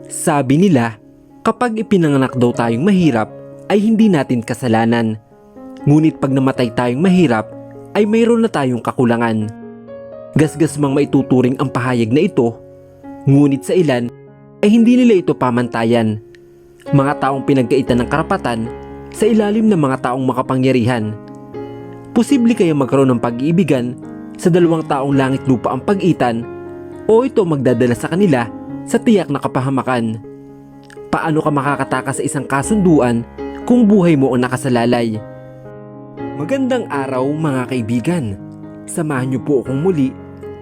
Sabi nila, kapag ipinanganak daw tayong mahirap ay hindi natin kasalanan. Ngunit pag namatay tayong mahirap ay mayroon na tayong kakulangan. Gasgas mang maituturing ang pahayag na ito, ngunit sa ilan ay hindi nila ito pamantayan. Mga taong pinagkaitan ng karapatan sa ilalim ng mga taong makapangyarihan. Posible kaya magkaroon ng pag-iibigan sa dalawang taong langit lupa ang pag-itan o ito magdadala sa kanila sa tiyak na kapahamakan. Paano ka makakatakas sa isang kasunduan kung buhay mo ang nakasalalay? Magandang araw mga kaibigan. Samahan niyo po akong muli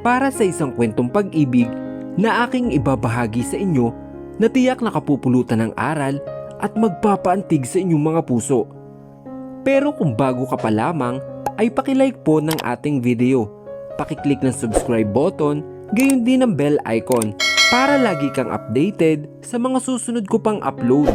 para sa isang kwentong pag-ibig na aking ibabahagi sa inyo na tiyak na kapupulutan ng aral at magpapaantig sa inyong mga puso. Pero kung bago ka pa lamang ay pakilike po ng ating video. Pakiclick ng subscribe button, gayon din ang bell icon para lagi kang updated sa mga susunod ko pang upload.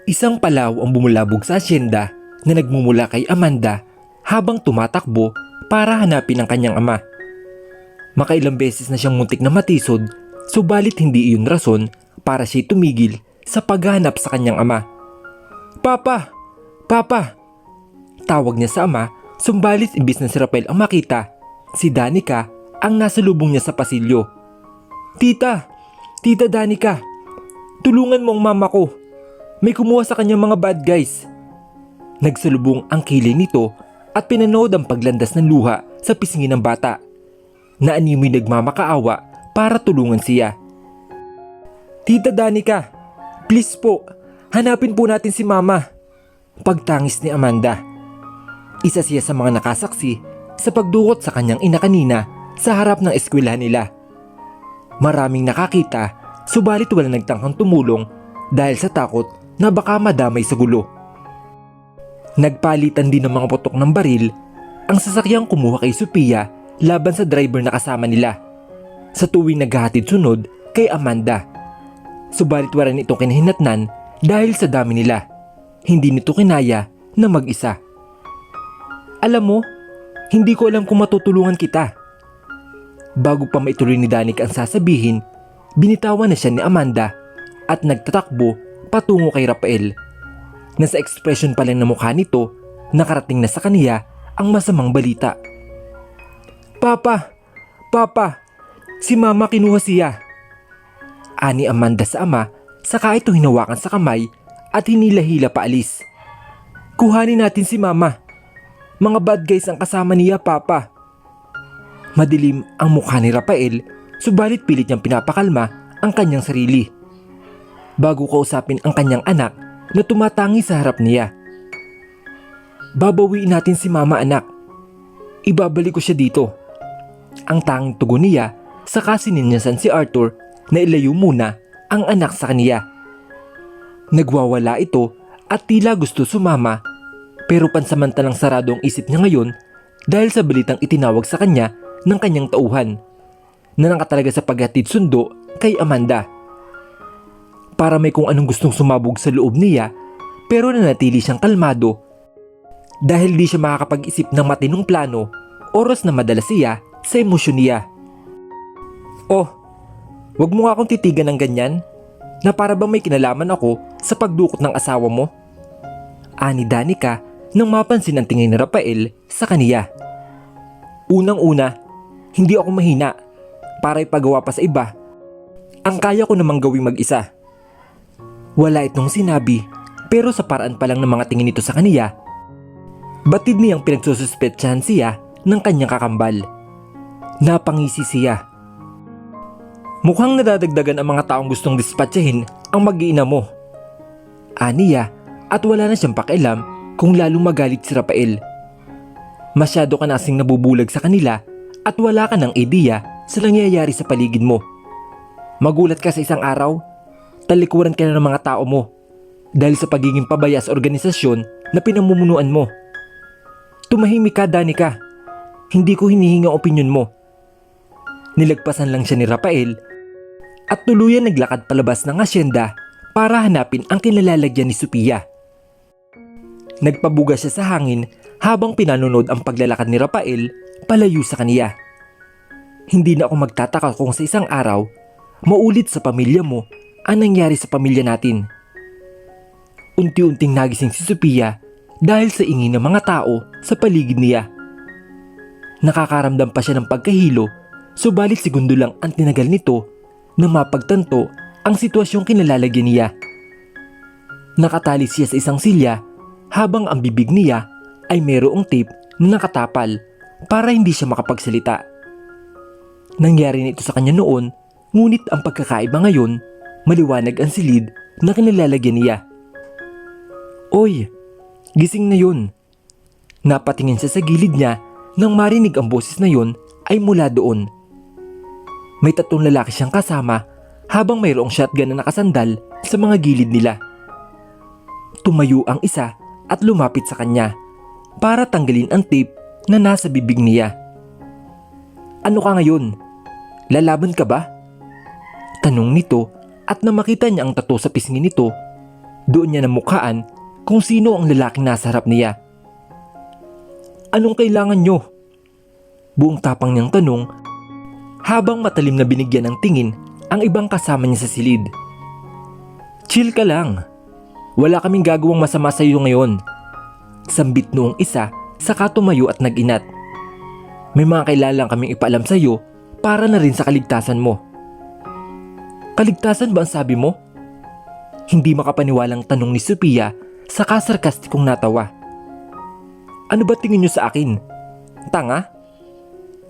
Isang palaw ang bumulabog sa asyenda na nagmumula kay Amanda habang tumatakbo para hanapin ang kanyang ama. Makailang beses na siyang muntik na matisod, subalit hindi iyon rason para siya tumigil sa paghahanap sa kanyang ama. "Papa! Papa!" Tawag niya sa ama, subalit imbis na si Rafael ang makita, si Danica ang nasa lubong niya sa pasilyo. "Tita! Tita Danica! Tulungan mo ang mama ko! May kumuha sa kanyang mga bad guys." Nagsalubong ang kilay nito at pinanood ang paglandas ng luha sa pisngi ng bata. Naanimoy nagmamakaawa para tulungan siya. "Tita Danica, please po, hanapin po natin si mama." Pagtangis ni Amanda. Isa siya sa mga nakasaksi sa pagdukot sa kanyang ina kanina sa harap ng eskwelahan nila. Maraming nakakita, subalit wala nagtangkang tumulong dahil sa takot na baka madamay sa gulo. Nagpalitan din ng mga putok ng baril ang sasakyang kumuha kay Sophia laban sa driver na kasama nila sa tuwing naghahatid sunod kay Amanda. Subalit wala nitong kinahinatnan dahil sa dami nila. Hindi nito kinaya na mag-isa. "Alam mo, hindi ko alam kung matutulungan kita." Bago pa maituloy ni Danica ang sasabihin, binitawan na siya ni Amanda at nagtatakbo patungo kay Rafael. Nasa ekspresyon pa lang ng mukha nito, nakarating na sa kaniya ang masamang balita. "Papa! Papa! Si mama kinuha siya!" Ani Amanda sa ama, saka ito hinawakan sa kamay at hinila-hila paalis. "Kuhanin natin si mama. Mga bad guys ang kasama niya, Papa." Madilim ang mukha ni Rafael, subalit pilit niyang pinapakalma ang kanyang sarili. Bago kausapin ang kanyang anak na tumatangi sa harap niya. "Babawiin natin si mama, anak. Ibabalik ko siya dito." Ang tanging tugon niya, saka sininyasan si Arthur na ilayo muna ang anak sa kaniya. Nagwawala ito at tila gusto sumama, pero pansamantalang sarado ang isip niya ngayon dahil sa balitang itinawag sa kanya ng kanyang tauhan na nakatalaga sa paghatid sundo kay Amanda. Para may kung anong gustong sumabog sa loob niya, pero nanatili siyang kalmado dahil di siya makakapag-isip ng matinong plano oras na madala siya sa emosyon niya. "Oh, wag mo nga akong titigan ng ganyan na para bang may kinalaman ako sa pagdukot ng asawa mo." Ani Danica nang mapansin ang tingin ni Rafael sa kaniya. "Unang-una, hindi ako mahina para ipagawa pa sa iba. Ang kaya ko namang gawing mag-isa." Wala itong sinabi, pero sa paraan pa lang ng mga tingin nito sa kaniya, batid niyang pinagsususpetsahan siya ng kanyang kakambal. Napangisi siya. "Mukhang nadadagdagan ang mga taong gustong dispatchahin ang mag-iina mo." Aniya, at wala na siyang pakialam kung lalong magalit si Rafael. Masyado ka nasing nabubulag sa kanila at wala ka ng ideya sa nangyayari sa paligid mo. Magulat ka sa isang araw, talikuran ka na ng mga tao mo dahil sa pagiging pabaya sa organisasyon na pinamumunuan mo. Tumahimik ka, Danica. Hindi ko hinihingi ang opinyon mo." Nilagpasan lang siya ni Rafael at tuluyan naglakad palabas ng asyenda para hanapin ang kinalalagyan ni Sophia. Nagpabuga siya sa hangin habang pinanonood ang paglalakad ni Rafael palayo sa kaniya. Hindi na ako magtataka kung sa isang araw, maulit sa pamilya mo ang nangyari sa pamilya natin. Unti-unting nagising si Sophia dahil sa ingay ng mga tao sa paligid niya. Nakakaramdam pa siya ng pagkahilo, subalit segundo lang ang tinagal nito na mapagtanto ang sitwasyong kinalalagyan niya. Nakatali siya sa isang silya habang ang bibig niya ay mayroong tape na nakatapal para hindi siya makapagsalita. Nangyari na ito sa kanya noon, ngunit ang pagkakaiba ngayon, maliwanag ang silid na kinalalagyan niya. "Oy, gising na yun." Napatingin siya sa gilid niya nang marinig ang boses na yun ay mula doon. May 3 lalaki siyang kasama habang mayroong shotgun na nakasandal sa mga gilid nila. Tumayo ang isa at lumapit sa kanya para tanggalin ang tape na nasa bibig niya. "Ano ka ngayon? Lalaban ka ba?" Tanong nito at nang makita niya ang tattoo sa pisngi nito, doon niya namukhaan kung sino ang lalaking nasa harap niya. "Anong kailangan nyo?" Buong tapang niyang tanong habang matalim na binigyan ng tingin ang ibang kasama niya sa silid. "Chill ka lang. Wala kaming gagawang masama sa iyo ngayon." Sambit noong isa saka tumayo at nag-inat. "May mga kailangan kaming ipaalam sa iyo para na rin sa kaligtasan mo." "Kaligtasan ba ang sabi mo?" Hindi makapaniwalang tanong ni Sophia saka sarkastikong natawa. "Ano ba tingin niyo sa akin? Tanga?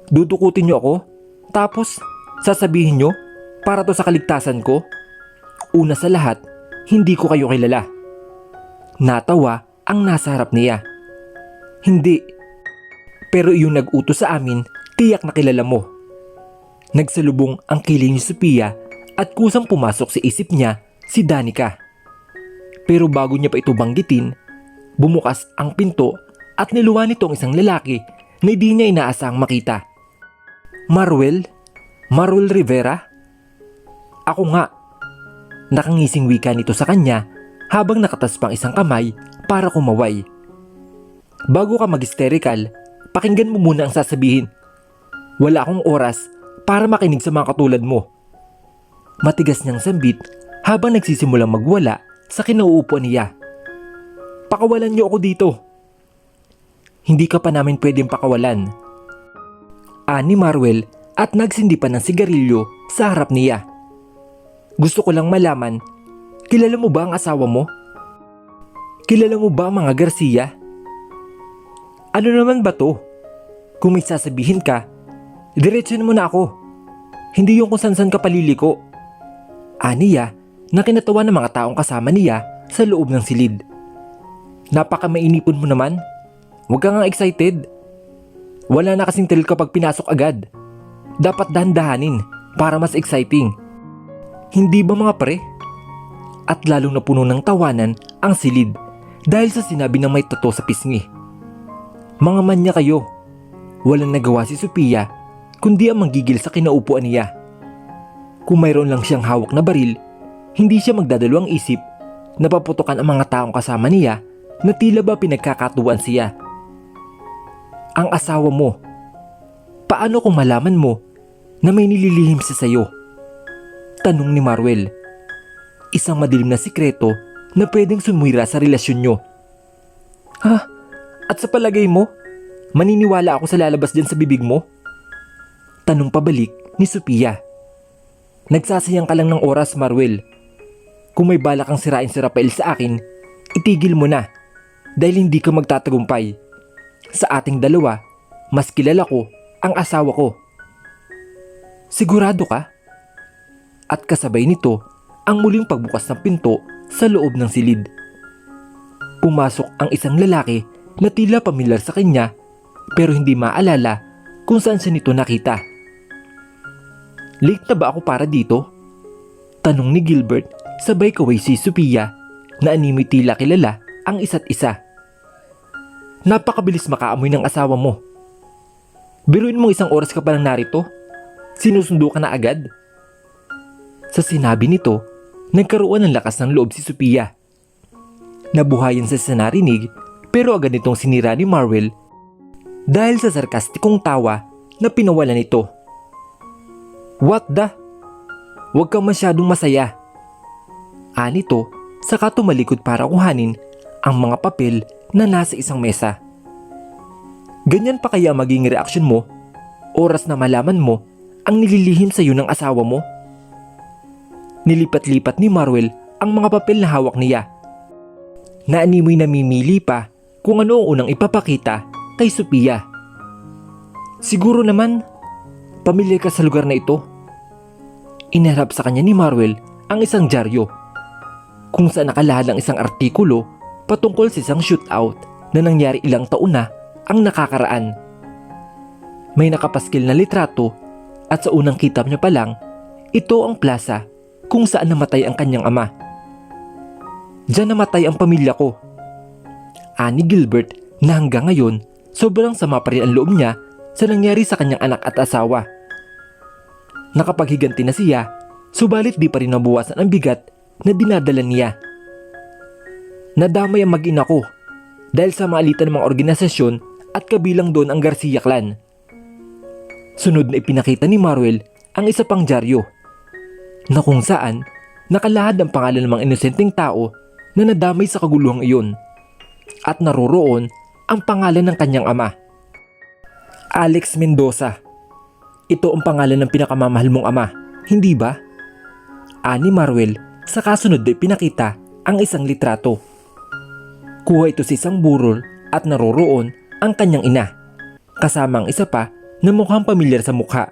Dudukutin niyo ako? Tapos sasabihin niyo para to sa kaligtasan ko? Una sa lahat, hindi ko kayo kilala." Natawa ang nasa harap niya. "Hindi. Pero iyong nag-utos sa amin, tiyak na kilala mo." Nagsalubong ang kilay ni Sophia at kusang pumasok sa isip niya si Danica. Pero bago niya pa ito banggitin, bumukas ang pinto at niluwa nito ang isang lalaki na hindi niya inaasahang makita. Marwel? Marwel Rivera?" "Ako nga." Nakangising wika nito sa kanya habang nakataspa ang isang kamay para kumaway. "Bago ka mag-hysterical, pakinggan mo muna ang sasabihin. Wala akong oras para makinig sa mga katulad mo." Matigas niyang sambit habang nagsisimulang magwala sa kinauupuan niya. "Pakawalan niyo ako dito." "Hindi ka pa namin pwedeng pakawalan," ani Marwel at nagsindi pa ng sigarilyo sa harap niya. "Gusto ko lang malaman, kilala mo ba ang asawa mo? Kilala mo ba ang mga Garcia?" "Ano naman ba to? Kung may sasabihin ka, diretsuhin mo na ako. Hindi yung kung san-san ka paliliko." Aniya na kinatawa ng mga taong kasama niya sa loob ng silid. "Napaka-mainipon mo naman. Huwag ka nga excited. Wala na kasing thrill kapag pinasok agad. Dapat dahan-dahanin para mas exciting. Hindi ba mga pre?" At lalong napuno ng tawanan ang silid dahil sa sinabi ng may tattoo sa pisngi. Mga manya kayo. Walang nagawa si Sophia kundi ang manggigil sa kinaupuan niya. Kung mayroon lang siyang hawak na baril, hindi siya magdadalawang isip na paputukan ang mga taong kasama niya na tila ba pinagkakatuwaan siya. "Ang asawa mo. Paano kung malaman mo na may nililihim siya sa'yo?" Tanong ni Marwel. Isang madilim na sikreto na pwedeng sumira sa relasyon nyo. "Ha? At sa palagay mo, maniniwala ako sa lalabas dyan sa bibig mo?" Tanong pabalik ni Sophia. "Nagsasayang ka lang ng oras, Marwel. Kung may balak kang sirain si Rafael sa akin, itigil mo na dahil hindi ka magtatagumpay. Sa ating dalawa, mas kilala ko ang asawa ko." "Sigurado ka?" At kasabay nito ang muling pagbukas ng pinto sa loob ng silid. Pumasok ang isang lalaki na tila pamilyar sa kanya pero hindi maalala kung saan siya nito nakita. "Late na ba ako para dito?" Tanong ni Gilbert sabay kaway si Sophia na animoy tila kilala ang isa't isa. "Napakabilis makaamoy ng asawa mo. Biruin mo 1 oras ka pa lang narito, sinusundo ka na agad." Sa sinabi nito, nagkaroon ng lakas ng loob si Sophia. Nabuhayan sa narinig pero agad nitong sinira ni Marwell dahil sa sarkastikong tawa na pinawalan nito. "What the? Huwag kang masyadong masaya." Anito, saka tumalikod para kuhanin ang mga papel na nasa isang mesa. "Ganyan pa kaya maging reaksyon mo oras na malaman mo ang nililihim sa iyo ng asawa mo?" Nilipat-lipat ni Marwell ang mga papel na hawak niya. Naanimoy namimili pa kung ano ang unang ipapakita kay Sophia. "Siguro naman, pamilyar ka sa lugar na ito." Inarap sa kanya ni Marwell ang isang dyaryo kung saan nakalahad ang isang artikulo patungkol sa isang shootout na nangyari ilang taon na ang nakakaraan. May nakapaskil na litrato at sa unang kitab niya pa lang, ito ang plaza kung saan namatay ang kanyang ama. "Diyan namatay ang pamilya ko." Ani Gilbert na hanggang ngayon sobrang sama pa rin ang loob niya sa nangyari sa kanyang anak at asawa. Nakapaghiganti na siya, subalit di pa rin nabuwasan ang bigat na dinadala niya. "Nadamay ang mag-ina ko dahil sa maalitan ng mga organisasyon at kabilang doon ang Garcia clan." Sunod na ipinakita ni Marwell ang isa pang dyaryo na kung saan nakalahad ang pangalan ng mga inosenteng tao na nadamay sa kaguluhang iyon at naroroon ang pangalan ng kanyang ama. "Alex Mendoza. Ito ang pangalan ng pinakamamahal mong ama, hindi ba?" Ani Marwell sa kasunod na pinakita ang isang litrato. Kuha ito sa isang burol at naroroon ang kanyang ina, kasama ang isa pa na mukhang pamilyar sa mukha.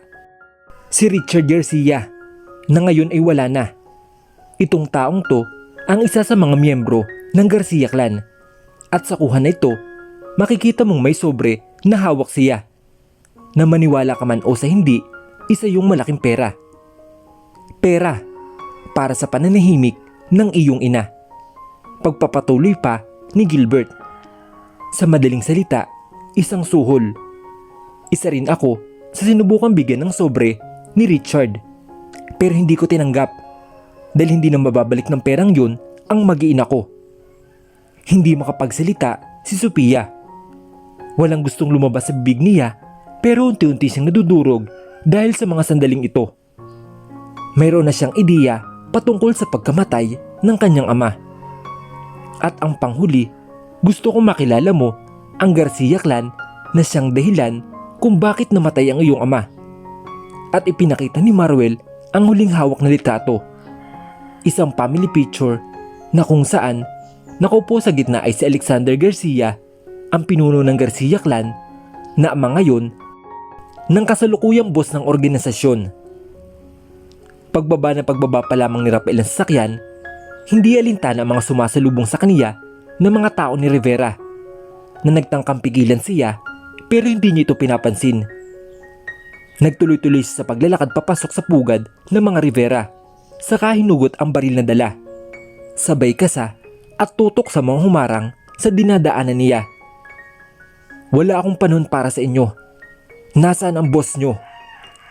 Si Richard Garcia, na ngayon ay wala na. Itong taong to ang isa sa mga miyembro ng Garcia clan. At sa kuha na ito, makikita mong may sobre na hawak siya. Na maniwala ka man o sa hindi, isa yung malaking pera. Pera para sa pananahimik ng iyong ina. Pagpapatuloy pa ni Gilbert. Sa madaling salita, isang suhol. Isa rin ako sa sinubukang bigyan ng sobre ni Richard. Pero hindi ko tinanggap dahil hindi na mababalik ng perang yun ang mag-iina ko. Hindi makapagsalita si Sophia. Walang gustong lumabas sa bibig niya pero unti-unti siyang nadudurog dahil sa mga sandaling ito. Mayroon na siyang ideya patungkol sa pagkamatay ng kanyang ama. At ang panghuli, gusto kong makilala mo ang Garcia clan na siyang dahilan kung bakit namatay ang iyong ama. At ipinakita ni Marwell ang huling hawak na litrato. Isang family picture na kung saan nakaupo sa gitna ay si Alexander Garcia, ang pinuno ng Garcia clan na ama ngayon ng kasalukuyang boss ng organisasyon. Pagbaba pa lamang ni Rafael ng sasakyan, hindi alintana ang mga sumasalubong sa kaniya ng mga tao ni Rivera na nagtangkang pigilan siya pero hindi niya ito pinapansin. Nagtuloy-tuloy siya sa paglalakad papasok sa pugad ng mga Rivera, saka hinugot ang baril na dala. Sabay kasa at tutok sa mga humarang sa dinadaanan niya. "Wala akong panahon para sa inyo. Nasaan ang boss nyo?"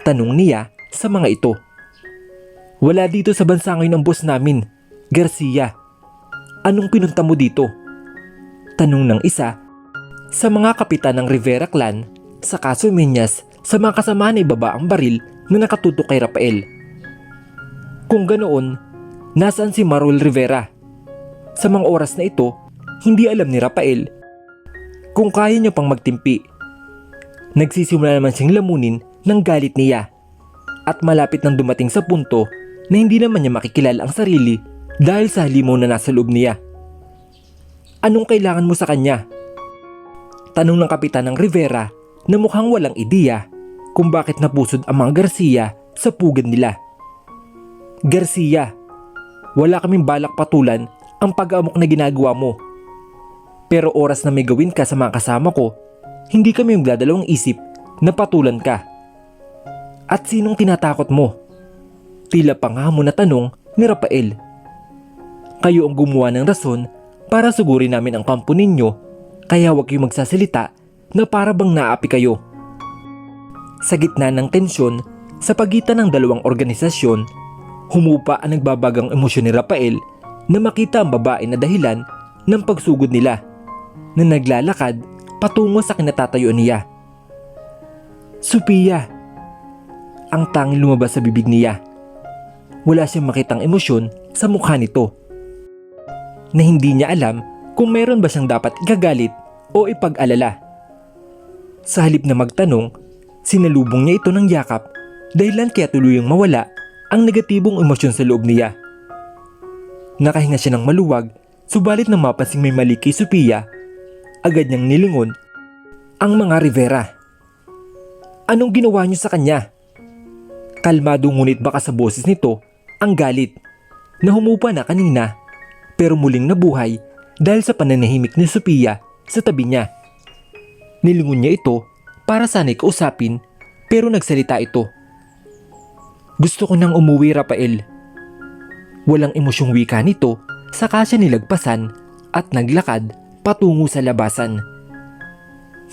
tanong niya sa mga ito. "Wala dito sa bansa ngayon ang boss namin, Garcia. Anong pinunta mo dito?" tanong ng isa sa mga kapitan ng Rivera clan, saka suminyas sa mga kasama na ibaba ang baril na nakatutok kay Rafael. Kung ganoon, nasaan si Marwell Rivera? Sa mga oras na ito, hindi alam ni Rafael kung kaya niya pang magtimpi. Nagsisimula naman siyang lamunin ng galit niya at malapit nang dumating sa punto na hindi naman niya makikilala ang sarili dahil sa halimaw na nasa loob niya. "Anong kailangan mo sa kanya?" tanong ng kapitan ng Rivera na mukhang walang ideya kung bakit napusod ang mga Garcia sa pugad nila. "Garcia, wala kaming balak patulan ang pag-aamok na ginagawa mo. Pero oras na may gawin ka sa mga kasama ko, hindi kami magdadalawang isip na patulan ka." "At sinong tinatakot mo?" tila panghamon na tanong ni Rafael. "Kayo ang gumawa ng rason para sugurin namin ang kampo ninyo, kaya huwag kayong magsasalita na para bang naapi kayo." Sa gitna ng tensyon sa pagitan ng dalawang organisasyon, humupa ang nagbabagang emosyon ni Rafael na makita ang babae na dahilan ng pagsugod nila na naglalakad patungo sa kinatatayuan niya. Sophia! Ang tanging lumabas sa bibig niya. Wala siyang makitang emosyon sa mukha nito. Na hindi niya alam kung meron ba siyang dapat igagalit o ipag-alala. Sa halip na magtanong, sinalubong niya ito ng yakap dahilan kaya tuluyang mawala ang negatibong emosyon sa loob niya. Nakahinga siya ng maluwag, subalit nang mapansing may mali kay Sophia, agad niyang nilingon ang mga Rivera. Anong ginawa niyo sa kanya? Kalmado ngunit baka sa boses nito ang galit na humupa na kanina pero muling nabuhay dahil sa pananahimik ni Sophia sa tabi niya. Nilingon niya ito para sana'y kausapin pero nagsalita ito. Gusto ko nang umuwi, Rafael. Walang emosyong wika nito saka siya nilagpasan at naglakad patungo sa labasan.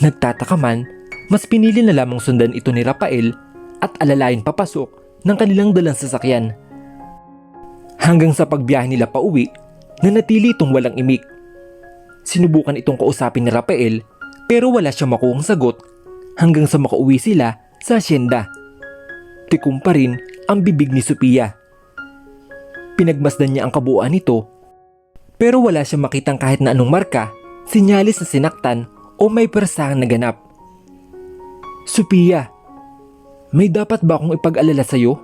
Nagtataka man, mas pinili na lamang sundan ito ni Rafael at alalayan papasok ng kanilang dalang sasakyan. Hanggang sa pagbiyahe nila pauwi, nanatili itong walang imik. Sinubukan itong kausapin ni Rafael pero wala siyang makuhang sagot hanggang sa makauwi sila sa asyenda. Tikom pa rin ang bibig ni Sophia. Pinagmasdan niya ang kabuuan nito pero wala siyang makitang kahit na anong marka, sinyalis na sinaktan o may persahang naganap. Sophia, may dapat ba akong ipag-alala sa'yo?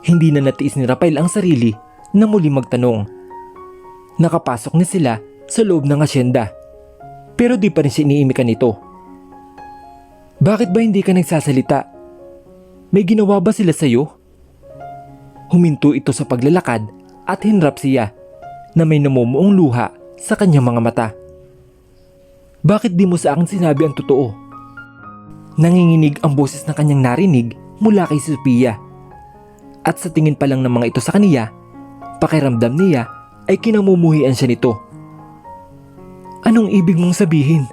Hindi na natiis ni Rafael ang sarili na muli magtanong. Nakapasok na sila sa loob ng asyenda pero di pa rin siya iniimikan nito. Bakit ba hindi ka nagsasalita? May ginawa ba sila sa'yo? Huminto ito sa paglalakad at hinrap siya na may namumuong luha sa kanyang mga mata. Bakit di mo sa akin sinabi ang totoo? Nanginginig ang boses na kanyang narinig mula kay Sophia. At sa tingin pa lang ng mga ito sa kaniya, pakiramdam niya ay kinamumuhian siya nito. Anong ibig mong sabihin?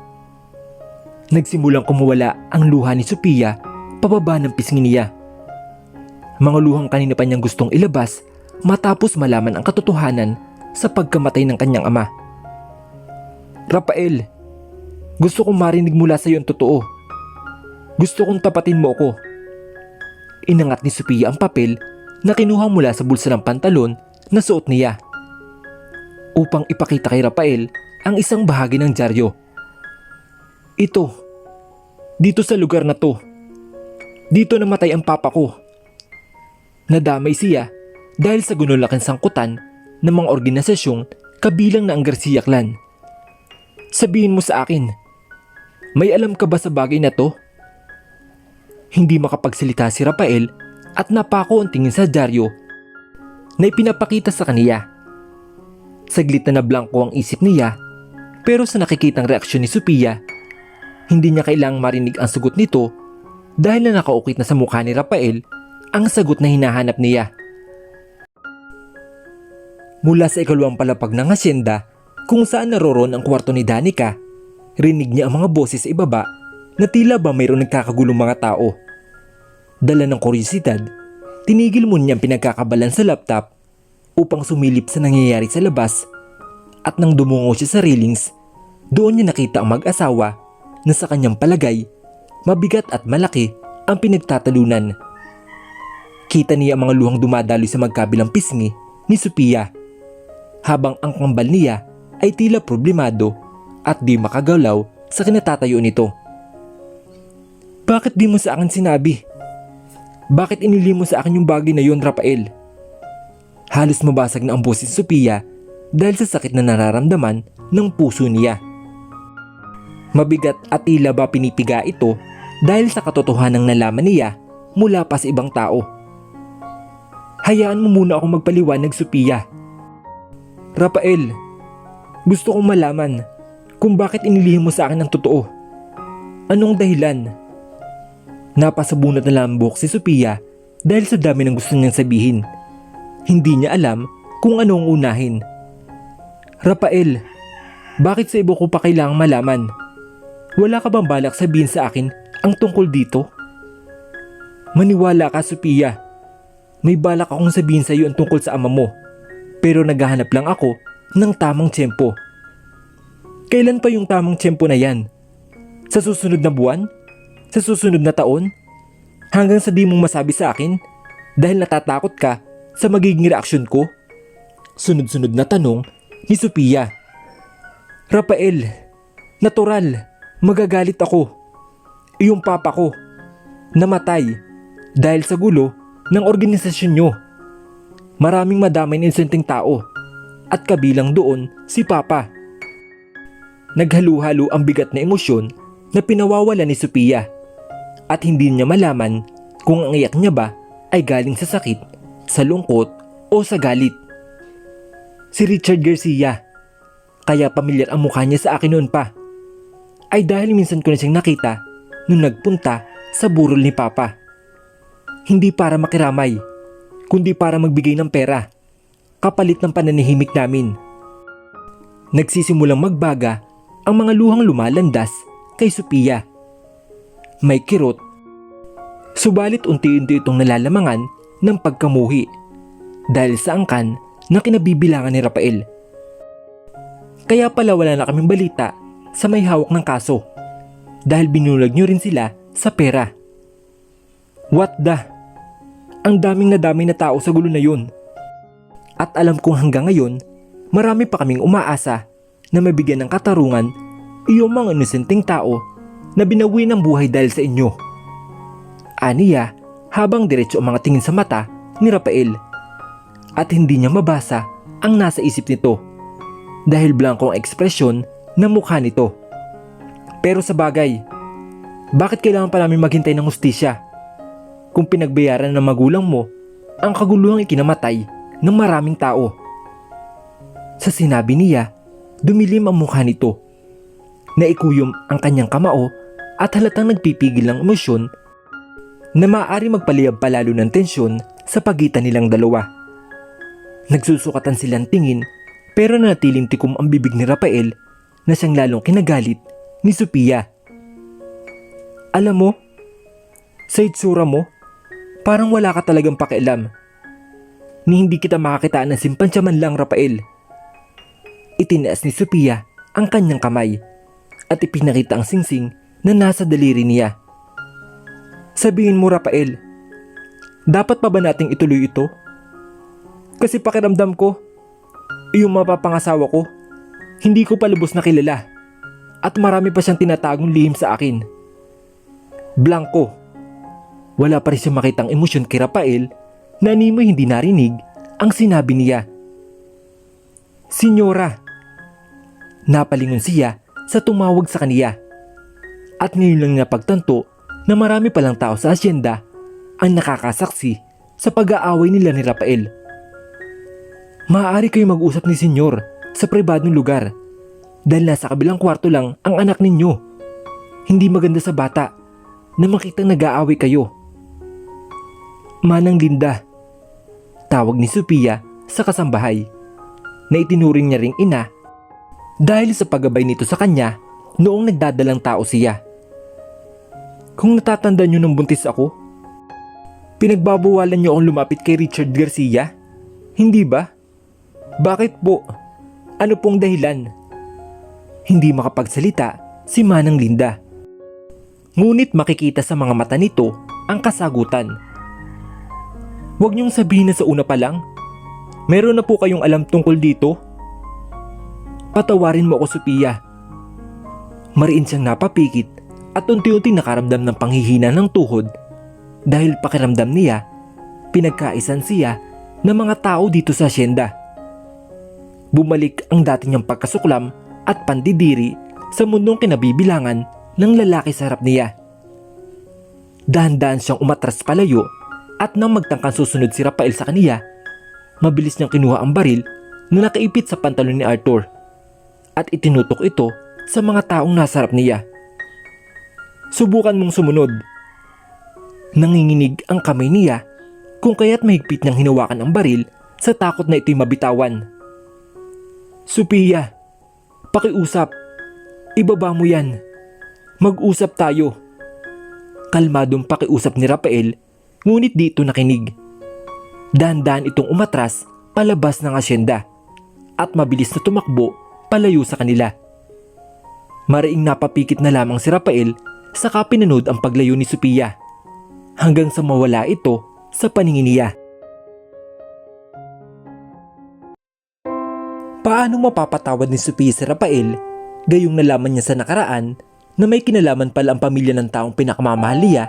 Nagsimulang kumuwala ang luha ni Sophia pababa ng pisngi niya. Mga luhang kanina pa niyang gustong ilabas matapos malaman ang katotohanan sa pagkamatay ng kanyang ama. Rafael, gusto kong marinig mula sa iyo ang totoo. Gusto kong tapatin mo ako. Inangat ni Sophia ang papel na kinuha mula sa bulsa ng pantalon na suot niya upang ipakita kay Rafael ang isang bahagi ng dyaryo. Ito, dito sa lugar na to. Dito namatay ang papa ko. Nadamay siya dahil sa gunulaking sangkutan ng mga organisasyong kabilang na ang Garcia clan. Sabihin mo sa akin, may alam ka ba sa bagay na to? Hindi makapagsalita si Rafael at napako ang tingin sa dyaryo na ipinapakita sa kaniya. Saglit na nablangko ang isip niya pero sa nakikitang reaksyon ni Sophia, hindi niya kailangang marinig ang sagot nito dahil na nakaukit na sa mukha ni Rafael ang sagot na hinahanap niya. Mula sa ikalawang palapag ng asyenda kung saan naroroon ang kwarto ni Danica, rinig niya ang mga boses sa ibaba na tila ba mayroong nagkakagulong mga tao. Dala ng kuryosidad, tinigil mo niya ang pinagkakabalan sa laptop upang sumilip sa nangyayari sa labas at nang dumungo siya sa railings, doon niya nakita ang mag-asawa na sa kanyang palagay, mabigat at malaki ang pinagtatalunan. Kita niya ang mga luhang dumadaloy sa magkabilang pisngi ni Sophia habang ang kambal niya ay tila problemado at di makagalaw sa kinatatayo nito. Bakit di mo sa akin sinabi? Bakit inili mo sa akin yung bagay na yun, Rafael? Halos mabasag na ang boses ni Sophia dahil sa sakit na nararamdaman ng puso niya. Mabigat at tila ba pinipiga ito dahil sa katotohanang nalaman niya mula pa sa ibang tao. Hayaan mo muna akong magpaliwanag, Sophia. Rafael, gusto kong malaman kung bakit inilihim mo sa akin ang totoo. Anong dahilan? Napasabunot na lang ang buhok si Sophia dahil sa dami ng gusto niyang sabihin. Hindi niya alam kung ano ang unahin. Rafael, bakit sa iba ko pa kailangang malaman? Wala ka bang balak sabihin sa akin ang tungkol dito? Maniwala ka, Sophia. May balak akong sabihin sa iyo ang tungkol sa ama mo, pero naghahanap lang ako ng tamang tiyempo. Kailan pa yung tamang tiyempo na yan? Sa susunod na buwan? Sa susunod na taon? Hanggang sa di mong masabi sa akin dahil natatakot ka sa magiging reaksyon ko? Sunod-sunod na tanong ni Sophia. Rafael, natural, magagalit ako. Yung papa ko, namatay dahil sa gulo ng organisasyon nyo. Maraming madamay na inosenteng tao at kabilang doon si papa. Naghalo-halo ang bigat na emosyon na pinawawala ni Sophia at hindi niya malaman kung ang iyak niya ba ay galing sa sakit, sa lungkot o sa galit. Si Richard Garcia, kaya pamilyar ang mukha niya sa akin noon pa, ay dahil minsan ko na siyang nakita nung nagpunta sa burol ni Papa. Hindi para makiramay, kundi para magbigay ng pera, kapalit ng pananahimik namin. Nagsisimulang magbaga ang mga luhang lumalandas kay Sophia. May kirot, subalit unti-unti itong nalalamangan ng pagkamuhi dahil sa angkan na kinabibilangan ni Rafael. Kaya pala wala na kaming balita sa may hawak ng kaso dahil binulag nyo rin sila sa pera. What the? Ang daming na tao sa gulo na yun. At alam kong hanggang ngayon, marami pa kaming umaasa na mabigyan ng katarungan iyong mga inosenteng tao na binawi ng buhay dahil sa inyo. Aniya habang diretso ang mga tingin sa mata ni Rafael. At hindi niya mabasa ang nasa isip nito dahil blanko ang ekspresyon ng mukha nito. Pero sa bagay, bakit kailangan pa namin maghintay ng hustisya kung pinagbayaran ng magulang mo ang kaguluhang ikinamatay ng maraming tao? Sa sinabi niya, dumilim ang mukha nito. Naikuyom ang kanyang kamao at halatang nagpipigil ng emosyon na maaari magpaliyab palalo ng tensyon sa pagitan nilang dalawa. Nagsusukatan silang tingin pero nanatiling tikom ang bibig ni Rafael na siyang lalong kinagalit ni Sophia. Alam mo, sa itsura mo, parang wala ka talagang pakialam. Ni hindi kita makakitaan ng simpansya man lang, Rafael. Itinaas ni Sophia ang kanyang kamay at ipinakita ang singsing na nasa daliri niya. Sabihin mo, Rafael, dapat pa ba nating ituloy ito? Kasi pakiramdam ko, iyong mapapangasawa ko, hindi ko pa lubos na kilala at marami pa siyang tinatagong lihim sa akin. Blanco. Wala pa rin siyang makitang emosyon kay Rafael na animoy hindi narinig ang sinabi niya. Senyora. Napalingon siya sa tumawag sa kaniya at ngayon lang napagtanto na marami palang tao sa asyenda ang nakakasaksi sa pag-aaway nila ni Rafael. Maaari kayo mag-usap ni Senyor sa pribadong lugar dahil nasa kabilang kwarto lang ang anak ninyo. Hindi maganda sa bata na makitang nag-aaway kayo. Manang Linda, tawag ni Sophia sa kasambahay na itinuring niya ring ina dahil sa paggabay nito sa kanya noong nagdadalang tao siya. Kung natatandaan niyo nung buntis ako, pinagbabawalan niyo akong lumapit kay Richard Garcia, hindi ba? Bakit po? Ano pong dahilan? Hindi makapagsalita si Manang Linda. Ngunit makikita sa mga mata nito ang kasagutan. Huwag niyong sabihin na sa una pa lang. Meron na po kayong alam tungkol dito. Patawarin mo ako, Sophia. Mariin siyang napapikit at unti-unti nakaramdam ng panghihina ng tuhod dahil pakiramdam niya pinagkaisan siya ng mga tao dito sa asyenda. Bumalik ang dati niyang pagkasuklam at pandidiri sa mundong kinabibilangan ng lalaki sa harap niya. Dahan-dahan siyang umatras palayo at nang magtangkang susunod si Rafael sa kaniya, mabilis niyang kinuha ang baril na nakaipit sa pantalon ni Arthur at itinutok ito sa mga taong nasa harap niya. Subukan mong sumunod. Nanginginig ang kamay niya kung kaya't mahigpit niyang hinawakan ang baril sa takot na ito'y mabitawan. Sophia, pakiusap. Ibaba mo yan. Mag-usap tayo. Kalmadong pakiusap ni Rafael, ngunit dito nakinig. Dahan-dahan itong umatras palabas ng asyenda at mabilis na tumakbo palayo sa kanila. Mariing napapikit na lamang si Rafael saka pinanood ang paglayo ni Sophia hanggang sa mawala ito sa paningin niya. Paano mapapatawad ni Sophia si Rafael gayong nalaman niya sa nakaraan na may kinalaman pala ang pamilya ng taong pinakamamahal niya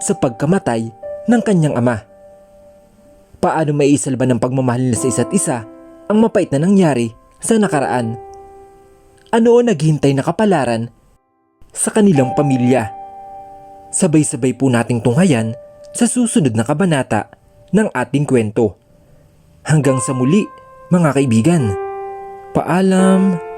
sa pagkamatay ng kanyang ama? Paano maiisalba ng pagmamahal nila sa isa't isa ang mapait na nangyari sa nakaraan? Ano ang naghihintay na kapalaran sa kanilang pamilya? Sabay-sabay po nating tunghayan sa susunod na kabanata ng ating kwento. Hanggang sa muli mga kaibigan. Paalam!